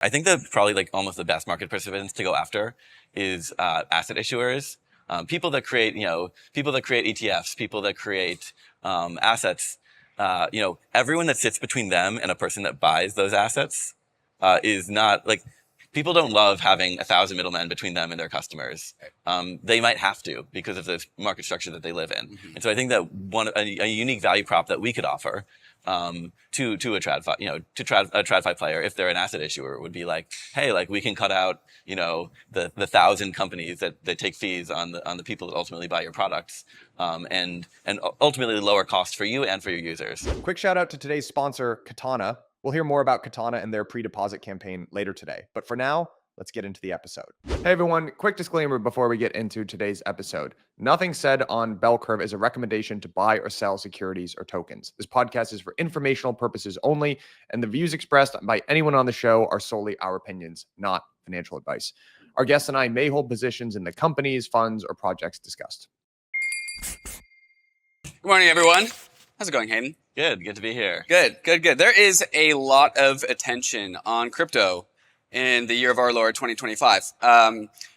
I think that probably like almost the best market participants to go after is asset issuers, people that create ETFs, people that create assets. Everyone that sits between them and a person that buys those assets is not like people don't love having 1,000 middlemen between them and their customers. They might have to because of the market structure that they live in. Mm-hmm. And so I think that a unique value prop that we could offer to a TradFi, a TradFi player, if they're an asset issuer, would be like, hey, like we can cut out, the 1,000 companies that take fees on the people that ultimately buy your products, and ultimately lower cost for you and for your users. Quick shout out to today's sponsor, Katana. We'll hear more about Katana and their pre-deposit campaign later today. But for now, let's get into the episode. Hey everyone, quick disclaimer before we get into today's episode. Nothing said on Bell Curve is a recommendation to buy or sell securities or tokens. This podcast is for informational purposes only, and the views expressed by anyone on the show are solely our opinions, not financial advice. Our guests and I may hold positions in the companies, funds, or projects discussed. Good morning, everyone. How's it going, Hayden? Good to be here. Good. There is a lot of attention on crypto in the year of our Lord 2025.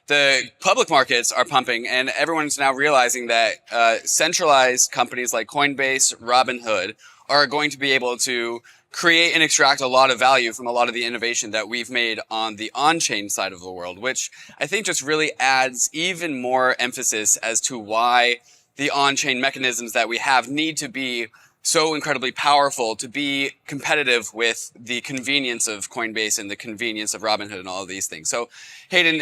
The public markets are pumping, and everyone's now realizing that centralized companies like Coinbase, Robinhood are going to be able to create and extract a lot of value from a lot of the innovation that we've made on the on-chain side of the world, which I think just really adds even more emphasis as to why the on-chain mechanisms that we have need to be so incredibly powerful to be competitive with the convenience of Coinbase and the convenience of Robinhood and all of these things. So, Hayden,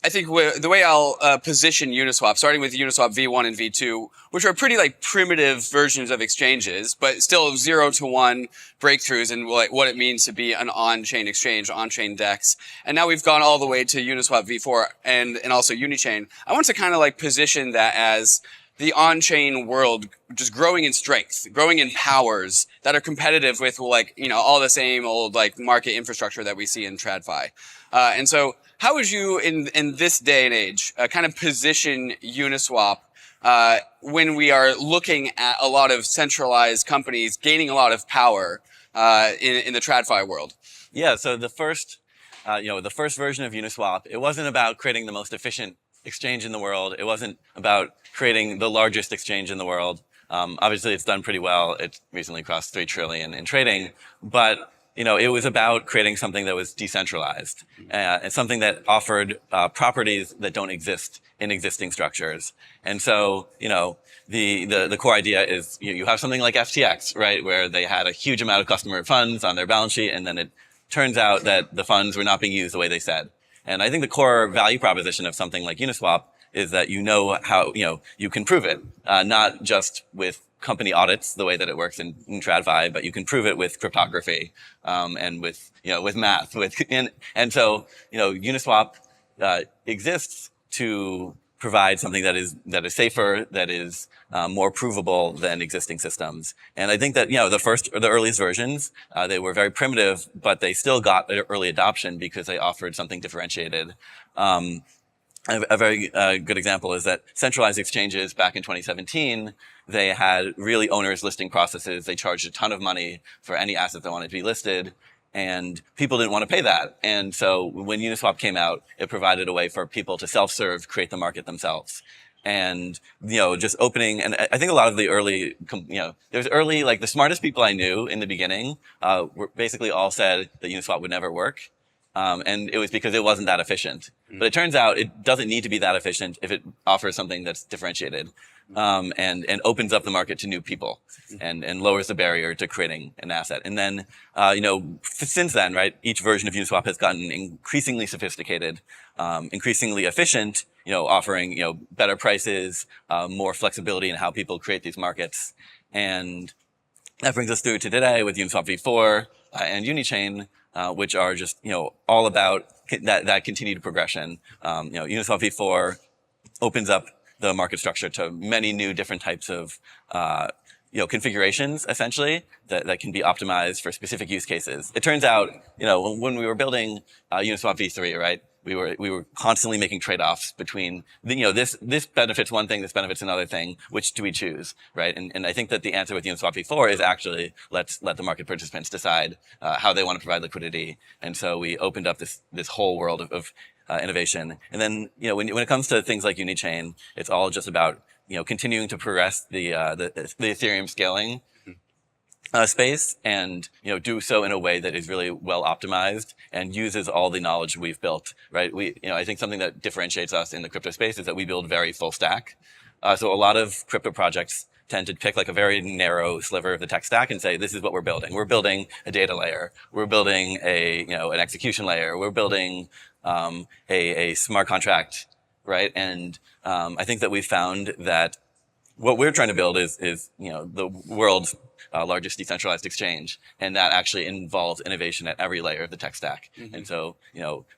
I think the way I'll position Uniswap, starting with Uniswap V1 and V2, which are pretty like primitive versions of exchanges, but still 0-to-1 breakthroughs in what it means to be an on-chain exchange, on-chain DEX. And now we've gone all the way to Uniswap V4 and also Unichain. I want to kind of like position that as the on-chain world just growing in strength, growing in powers that are competitive with all the same old like market infrastructure that we see in TradFi. And so how would you in this day and age kind of position Uniswap when we are looking at a lot of centralized companies gaining a lot of power in the TradFi world? Yeah, so the first version of Uniswap, it wasn't about creating the most efficient exchange in the world. It wasn't about creating the largest exchange in the world. Obviously, it's done pretty well. It recently crossed 3 trillion in trading, but it was about creating something that was decentralized and something that offered properties that don't exist in existing structures. And so, the core idea is you have something like FTX, right, where they had a huge amount of customer funds on their balance sheet, and then it turns out that the funds were not being used the way they said. And I think the core value proposition of something like Uniswap is that how, you can prove it, not just with company audits, the way that it works in TradFi, but you can prove it with cryptography, and with math, and so, Uniswap, exists to provide something that is safer, that is more provable than existing systems. And I think that the earliest versions they were very primitive, but they still got early adoption because they offered something differentiated. A very good example is that centralized exchanges back in 2017, they had really onerous listing processes. They charged a ton of money for any asset that wanted to be listed, and people didn't want to pay that. And so when Uniswap came out, it provided a way for people to self-serve, create the market themselves. And, just opening, and I think a lot of the early, there's early, like the smartest people I knew in the beginning, were basically all said that Uniswap would never work. And it was because it wasn't that efficient. But it turns out it doesn't need to be that efficient if it offers something that's differentiated, and opens up the market to new people and lowers the barrier to creating an asset. And then, since then, right, each version of Uniswap has gotten increasingly sophisticated, increasingly efficient, offering, better prices, more flexibility in how people create these markets. And that brings us through to today with Uniswap V4 and Unichain, which are just, all about that continued progression. Uniswap V4 opens up the market structure to many new different types of, configurations, essentially, that can be optimized for specific use cases. It turns out, when we were building Uniswap V3, right, we were constantly making trade-offs between this benefits one thing, this benefits another thing. Which do we choose, right? And I think that the answer with Uniswap v4 is actually let's let the market participants decide how they want to provide liquidity. And so we opened up this whole world of innovation. And then when it comes to things like Unichain, it's all just about continuing to progress the Ethereum scaling space, and do so in a way that is really well optimized and uses all the knowledge we've built. Right? I think something that differentiates us in the crypto space is that we build very full stack. So a lot of crypto projects tend to pick like a very narrow sliver of the tech stack and say, this is what we're building. We're building a data layer. We're building an execution layer. We're building a smart contract, right? And I think that we found that what we're trying to build is the world's largest decentralized exchange, and that actually involves innovation at every layer of the tech stack. Mm-hmm. And so,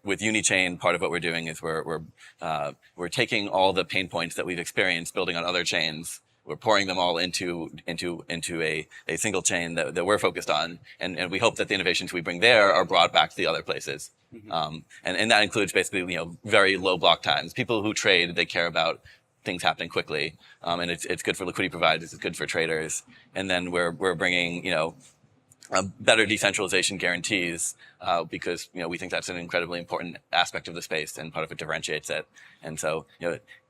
with Unichain, part of what we're doing is we're taking all the pain points that we've experienced building on other chains. We're pouring them all into a single chain that we're focused on, and we hope that the innovations we bring there are brought back to the other places. Mm-hmm. And that includes basically very low block times. People who trade, they care about things happening quickly, and it's good for liquidity providers, it's good for traders. And then we're bringing better decentralization guarantees because we think that's an incredibly important aspect of the space and part of what differentiates it. And so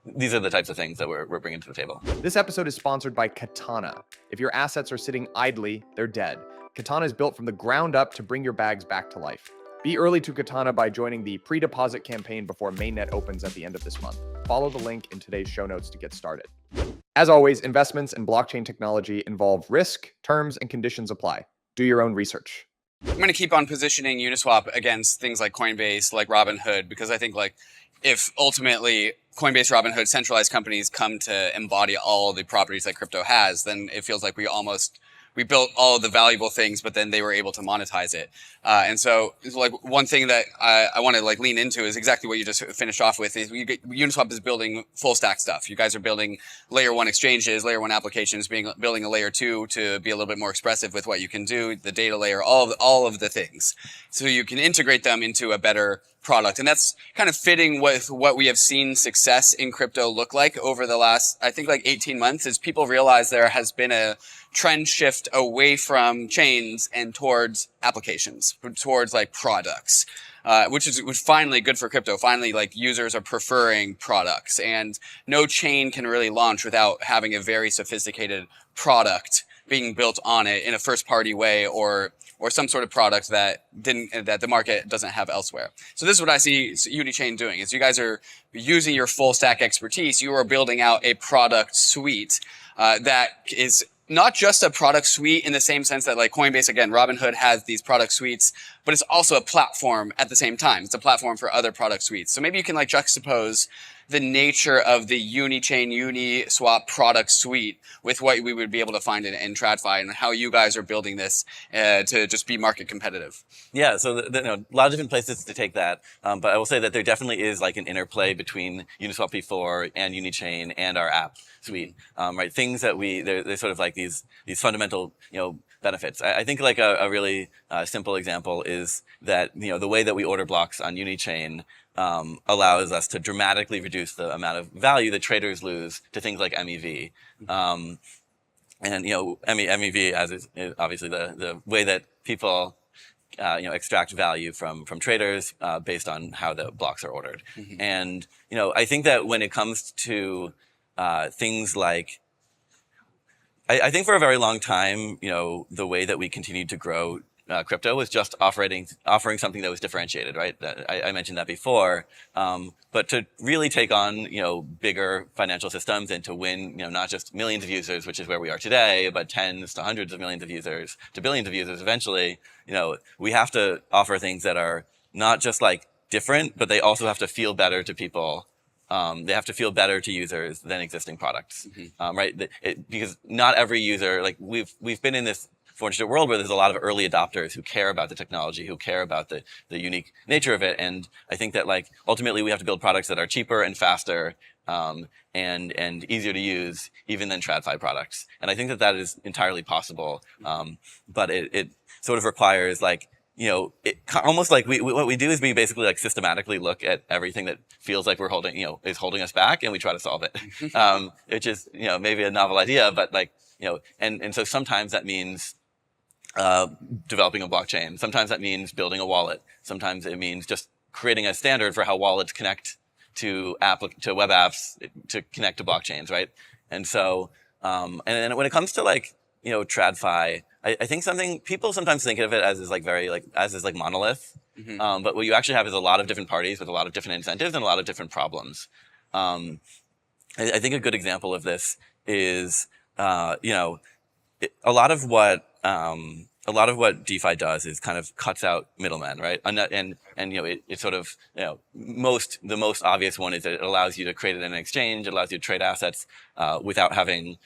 these are the types of things that we're bringing to the table. This episode is sponsored by Katana. If your assets are sitting idly, they're dead. Katana is built from the ground up to bring your bags back to life. Be early to Katana by joining the pre-deposit campaign before mainnet opens at the end of this month. Follow the link in today's show notes to get started. As always, investments in blockchain technology involve risk, terms, and conditions apply. Do your own research. I'm going to keep on positioning Uniswap against things like Coinbase, like Robinhood, because I think if ultimately Coinbase, Robinhood, centralized companies come to embody all the properties that crypto has, then it feels like we built all of the valuable things, but then they were able to monetize it. And so one thing that I want to lean into is exactly what you just finished off with. Is Uniswap is building full stack stuff. You guys are building layer 1 exchanges, layer 1 applications, building a layer 2 to be a little bit more expressive with what you can do, the data layer, all of the things. So you can integrate them into a better product. And that's kind of fitting with what we have seen success in crypto look like over the last, I think 18 months, is people realize there has been a trend shift away from chains and towards applications, towards products, which is finally good for crypto. Finally, users are preferring products, and no chain can really launch without having a very sophisticated product being built on it in a first party way or some sort of product that the market doesn't have elsewhere. So this is what I see Unichain doing, is you guys are using your full stack expertise. You are building out a product suite that is not just a product suite in the same sense that Coinbase, again, Robinhood has these product suites, but it's also a platform at the same time. It's a platform for other product suites. So maybe you can juxtapose the nature of the Unichain, Uniswap product suite with what we would be able to find in TradFi, and how you guys are building this to just be market competitive. Yeah, so a lot of different places to take that, but I will say that there definitely is an interplay between Uniswap v4 and Unichain and our app suite, right? Things that they're sort of these fundamental benefits. I think a really simple example is that the way that we order blocks on Unichain allows us to dramatically reduce the amount of value that traders lose to things like MEV. And MEV is obviously the way that people extract value from traders based on how the blocks are ordered. Mm-hmm. And I think that when it comes to things I think for a very long time, the way that we continued to grow crypto was just offering something that was differentiated, right? I mentioned that before. But to really take on, bigger financial systems and to win, not just millions of users, which is where we are today, but tens to hundreds of millions of users to billions of users eventually, we have to offer things that are not just different, but they also have to feel better to people. They have to feel better to users than existing products, mm-hmm. Right? Because not every user, we've been in this fortunate world where there's a lot of early adopters who care about the technology, who care about the unique nature of it. And I think that ultimately we have to build products that are cheaper and faster, and easier to use even than TradFi products. And I think that is entirely possible. But it sort of requires almost like what we do is we basically like systematically look at everything that feels like is holding us back, and we try to solve it. Which is, maybe a novel idea, but like, and so sometimes that means developing a blockchain. Sometimes that means building a wallet. Sometimes it means just creating a standard for how wallets connect to web apps, to connect to blockchains, right? And so, and then when it comes to like, TradFi, I think people sometimes think of it as is like monolith. But what you actually have is a lot of different parties with a lot of different incentives and a lot of different problems. I think a good example of this is, a lot of what DeFi does is kind of cuts out middlemen, right? And it sort of, the most obvious one is that it allows you to create an exchange, it allows you to trade assets without having,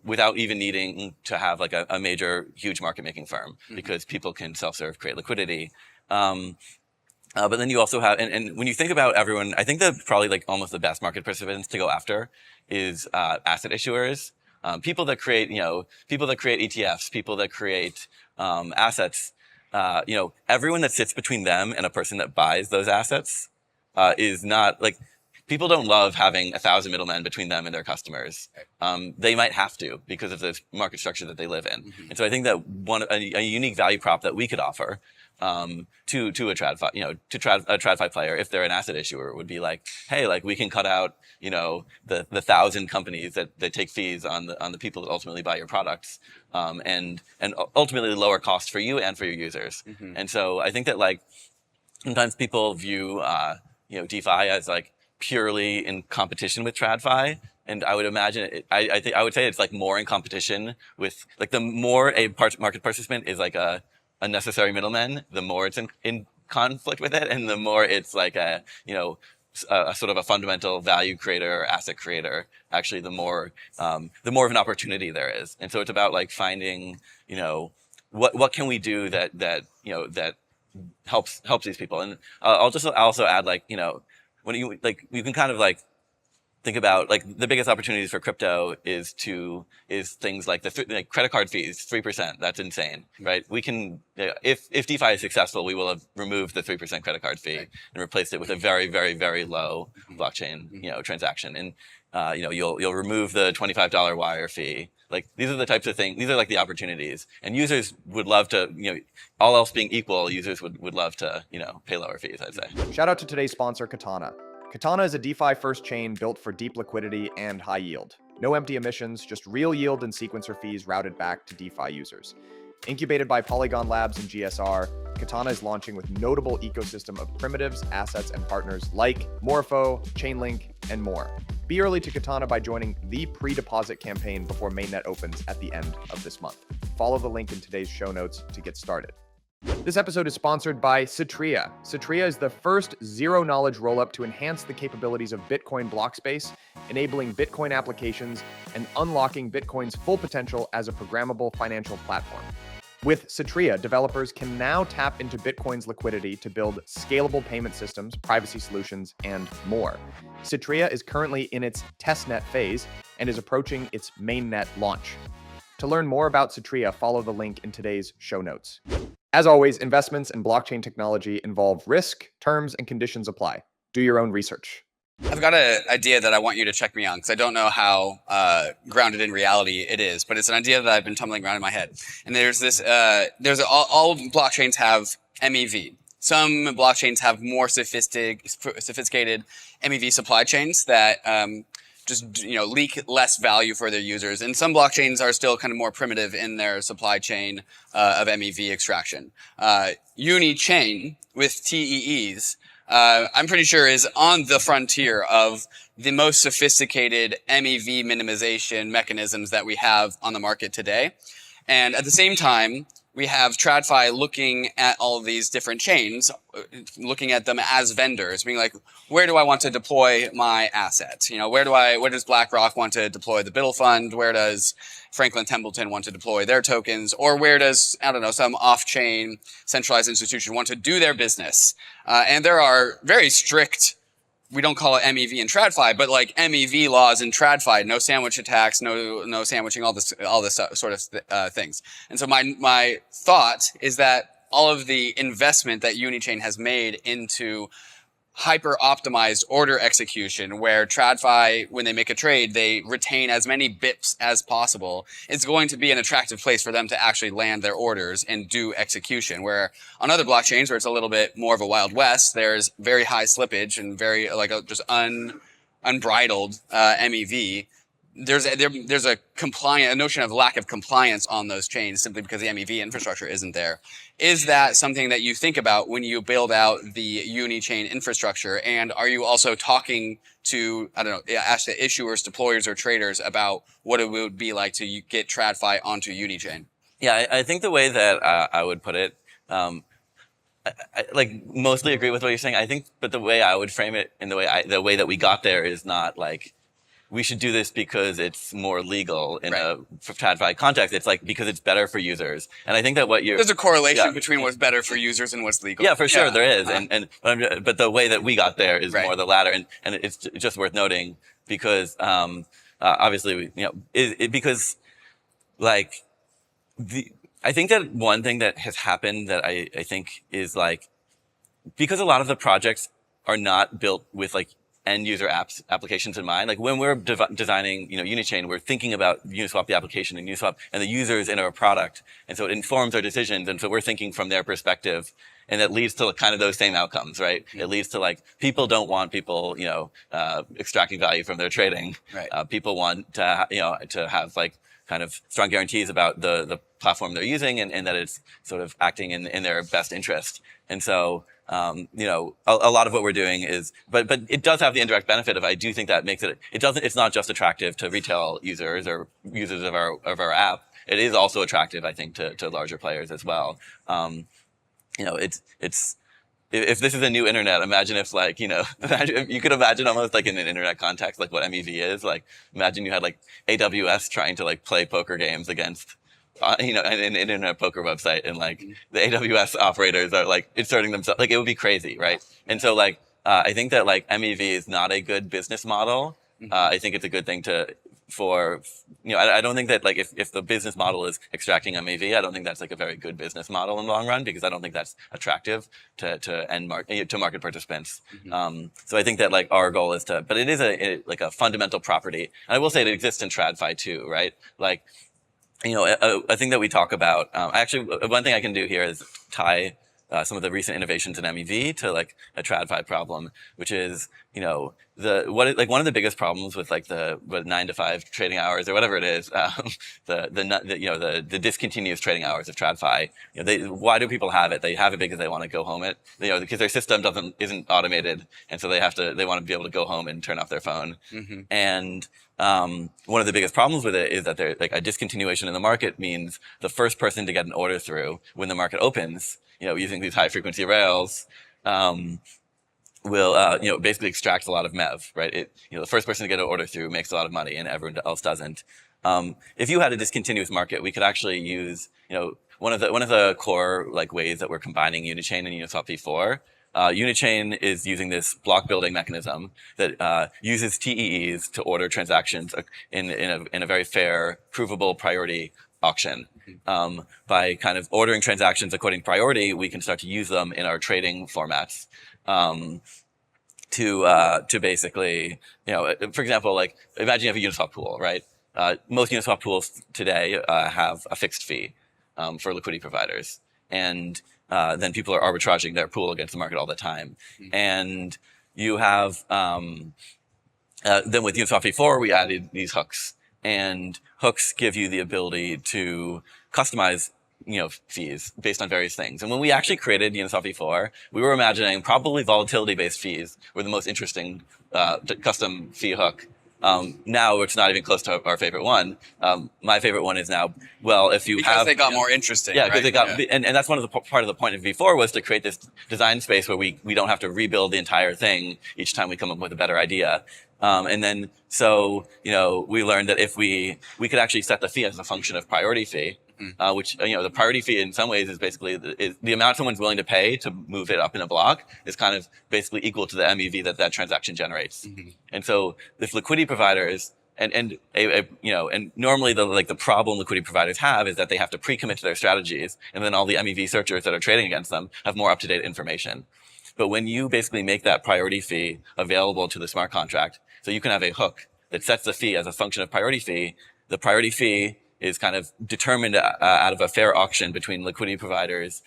without even needing to have like a major, huge market making firm, because people can self-serve, create liquidity. But then you also have, and when you think about everyone, I think that probably like almost the best market participants to go after is asset issuers. People that create ETFs, people that create assets, everyone that sits between them and a person that buys those assets is not like, people don't love having 1,000 middlemen between them and their customers. They might have to because of the market structure that they live in. And so I think that a unique value prop that we could offer to a TradFi, a TradFi player, if they're an asset issuer, would be like, hey, like we can cut out, the 1,000 companies that take fees on the people that ultimately buy your products, and ultimately lower costs for you and for your users. And so I think that like sometimes people view DeFi as like purely in competition with TradFi. And I would imagine I would say it's like more in competition with, like, the more a market participant is like a necessary middleman, the more it's in conflict with it, and the more it's like a sort of a fundamental value creator or asset creator. Actually, the more of an opportunity there is. And so it's about like finding, what can we do that helps these people. And I'll also add, like, when you can kind of like think about like the biggest opportunities for crypto is things like like credit card fees, 3%. That's insane, right? We can, if DeFi is successful, we will have removed the 3% credit card fee and replaced it with a very, very, very low blockchain, transaction. And, you'll remove the $25 wire fee. Like, these are the types of things, these are like the opportunities, and users would love to, all else being equal, users would love to, pay lower fees, I'd say. Shout out to today's sponsor, Katana. Katana is a DeFi-first chain built for deep liquidity and high yield. No empty emissions, just real yield and sequencer fees routed back to DeFi users. Incubated by Polygon Labs and GSR, Katana is launching with notable ecosystem of primitives, assets, and partners like Morpho, Chainlink, and more. Be early to Katana by joining the pre-deposit campaign before mainnet opens at the end of this month. Follow the link in today's show notes to get started. This episode is sponsored by Citrea. Citrea is the first zero-knowledge rollup to enhance the capabilities of Bitcoin blockspace, enabling Bitcoin applications and unlocking Bitcoin's full potential as a programmable financial platform. With Citrea, developers can now tap into Bitcoin's liquidity to build scalable payment systems, privacy solutions, and more. Citrea is currently in its testnet phase and is approaching its mainnet launch. To learn more about Citrea, follow the link in today's show notes. As always, investments in blockchain technology involve risk, terms, and conditions apply. Do your own research. I've got an idea that I want you to check me on, because I don't know how grounded in reality it is, but it's an idea that I've been tumbling around in my head. And there's this, all blockchains have MEV. Some blockchains have more sophisticated MEV supply chains that just leak less value for their users, and some blockchains are still kind of more primitive in their supply chain of MEV extraction. Unichain with TEEs, I'm pretty sure is on the frontier of the most sophisticated MEV minimization mechanisms that we have on the market today. And at the same time, we have TradFi looking at all of these different chains, looking at them as vendors, being like, where do I want to deploy my assets? Where does BlackRock want to deploy the Biddle Fund? Where does Franklin Templeton want to deploy their tokens? Or where does, some off-chain centralized institution want to do their business? And there are very strict, we don't call it MEV in TradFi, but like MEV laws in TradFi, no sandwich attacks, no sandwiching, all this sort of things. And so my thought is that all of the investment that Unichain has made into hyper optimized order execution, where TradFi, when they make a trade, they retain as many bips as possible. It's going to be an attractive place for them to actually land their orders and do execution. Where on other blockchains, where it's a little bit more of a Wild West, there's very high slippage and very just unbridled MEV. There's a notion of lack of compliance on those chains simply because the MEV infrastructure isn't there. Is that something that you think about when you build out the Unichain infrastructure? And are you also talking to, ask the issuers, deployers, or traders about what it would be like to get TradFi onto Unichain? Yeah, I think the way that I would put it, I like mostly agree with what you're saying. I think, but the way I would frame it in the way that we got there is not like, we should do this because it's more legal in a TradFi context. It's like because it's better for users. And I think that there's a correlation between what's better for users and what's legal. Yeah, for sure there is. But the way that we got there is more the latter. And it's just worth noting because obviously because like I think that one thing that has happened that I think is like, because a lot of the projects are not built with like end user applications in mind. Like when we're designing, Unichain, we're thinking about Uniswap, the application, and Uniswap and the users in our product. And so it informs our decisions. And so we're thinking from their perspective, and that leads to kind of those same outcomes, right? Mm-hmm. It leads to like, people don't want people, extracting value from their trading. Right. People want to have like kind of strong guarantees about the platform they're using and that it's sort of acting in their best interest. And so, a lot of what we're doing is, but it does have the indirect benefit of, I do think that makes it's not just attractive to retail users or users of our app. It is also attractive, I think, to larger players as well. If this is a new internet, imagine if you could imagine almost like in an internet context, like what MEV is. Like, imagine you had like AWS trying to like play poker games against, an internet poker website, and like the AWS operators are like inserting themselves. Like, it would be crazy, right? And so like, I think that like MEV is not a good business model. I think it's a good thing I don't think that like if the business model is extracting MEV, I don't think that's like a very good business model in the long run, because I don't think that's attractive to market participants. So I think that like our goal is but it is a fundamental property. And I will say it exists in TradFi too, right? Like, a thing that we talk about, actually one thing I can do here is tie some of the recent innovations in MEV to like a TradFi problem, which is, one of the biggest problems with like the 9 to 5 trading hours or whatever it is, the discontinuous trading hours of TradFi. Why do people have it? They have it because they want to go home because their system isn't automated, and so they want to be able to go home and turn off their phone. Mm-hmm. And one of the biggest problems with it is that a discontinuation in the market means the first person to get an order through when the market opens, using these high frequency rails, will basically extract a lot of MEV, right? The first person to get an order through makes a lot of money, and everyone else doesn't. If you had a discontinuous market, we could actually use, one of the core like ways that we're combining Unichain and Uniswap v4. Unichain is using this block building mechanism that uses TEEs to order transactions in a very fair, provable priority auction. By kind of ordering transactions according to priority, we can start to use them in our trading formats. To basically, for example, like imagine you have a Uniswap pool, right? Most Uniswap pools today have a fixed fee for liquidity providers, and then people are arbitraging their pool against the market all the time. Mm-hmm. And you have then with Uniswap v4, we added these hooks, and hooks give you the ability to customize fees based on various things. And when we actually created Uniswap v4, we were imagining probably volatility-based fees were the most interesting custom fee hook. Now it's not even close to our favorite one. My favorite one is now, because they got more interesting. Yeah, because and that's one of the part of the point of v4 was to create this design space where we don't have to rebuild the entire thing each time we come up with a better idea. And then we learned that if we could actually set the fee as a function of priority fee. Which, the priority fee in some ways is basically the amount someone's willing to pay to move it up in a block is kind of basically equal to the MEV that transaction generates. Mm-hmm. And so if liquidity providers and normally the problem liquidity providers have is that they have to pre-commit to their strategies, and then all the MEV searchers that are trading against them have more up-to-date information. But when you basically make that priority fee available to the smart contract, so you can have a hook that sets the fee as a function of priority fee, the priority fee is kind of determined out of a fair auction between liquidity providers,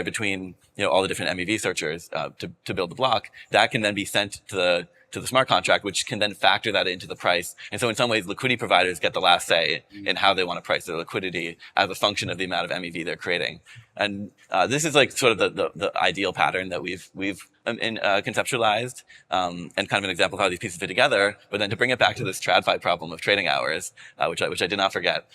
between all the different MEV searchers to build the block. That can then be sent to the smart contract, which can then factor that into the price. And so in some ways, liquidity providers get the last say in how they want to price their liquidity as a function of the amount of MEV they're creating. And this is like sort of the ideal pattern that we've conceptualized, and kind of an example of how these pieces fit together. But then to bring it back to this TradFi problem of trading hours, which I did not forget,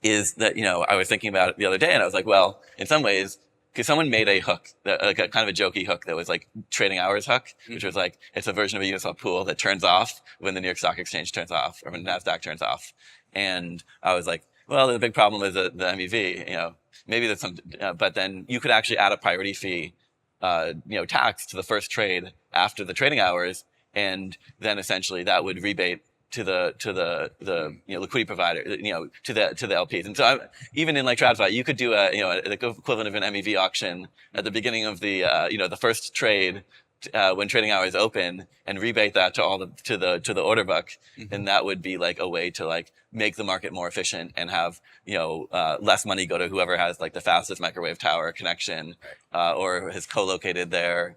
is that I was thinking about it the other day, and I was like, well, in some ways, because someone made a hook, like a kind of a jokey hook that was like trading hours hook, which was like, it's a version of a Uniswap pool that turns off when the New York Stock Exchange turns off or when NASDAQ turns off. And I was like, well, the big problem is the MEV, maybe there's some, but then you could actually add a priority fee, tax to the first trade after the trading hours. And then essentially that would rebate to the liquidity provider, to the LPs. And so even in like TradFi, you could do the equivalent of an MEV auction at the beginning of the first trade when trading hours open, and rebate that to the order book. And that would be like a way to like make the market more efficient and have less money go to whoever has like the fastest microwave tower connection, or has co-located their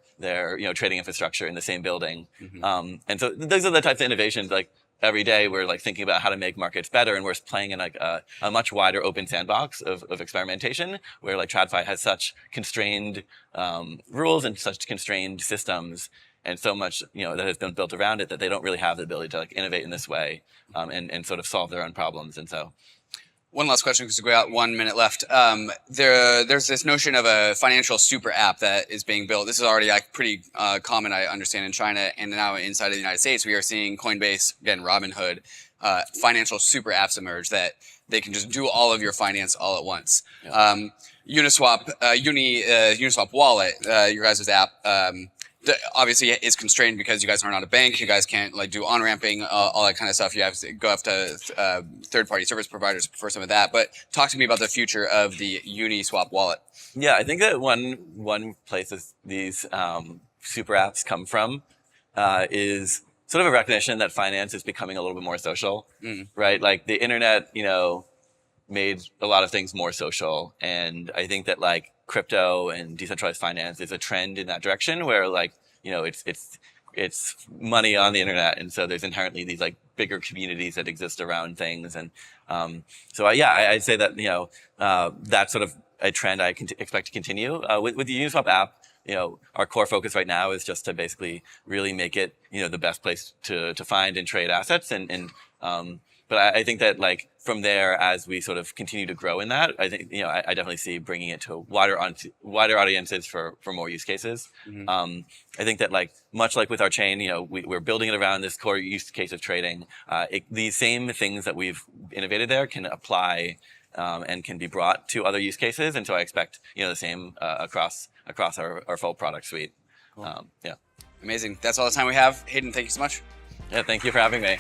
trading infrastructure in the same building. And so those are the types of innovations like every day we're like thinking about how to make markets better, and we're playing in like a much wider open sandbox of experimentation, where like TradFi has such constrained rules and such constrained systems, and so much that has been built around it, that they don't really have the ability to like innovate in this way, and sort of solve their own problems. And so one last question, because we got 1 minute left. There's this notion of a financial super app that is being built. This is already like pretty common, I understand, in China, and now inside of the United States, we are seeing Coinbase, again, Robinhood, financial super apps emerge that they can just do all of your finance all at once. Uniswap, Uniswap Wallet, your guys' app, obviously is constrained because you guys are not a bank. You guys can't like do on-ramping, all that kind of stuff. You have to go after third-party service providers for some of that. But talk to me about the future of the Uniswap wallet. Yeah, I think that one place these super apps come from is sort of a recognition that finance is becoming a little bit more social, right? Like the internet, made a lot of things more social, and I think that like crypto and decentralized finance is a trend in that direction, where like it's money on the internet, and so there's inherently these like bigger communities that exist around things. And I'd say that that's sort of a trend I can expect to continue with the Uniswap app. Our core focus right now is just to basically really make it the best place to find and trade assets, but I think that like from there, as we sort of continue to grow in that, I think I definitely see bringing it to wider audiences for more use cases. I think that like much like with our chain, we're building it around this core use case of trading. These same things that we've innovated there can apply and can be brought to other use cases, and so I expect the same across our full product suite. Cool. Amazing. That's all the time we have. Hayden, thank you so much. Yeah, thank you for having me.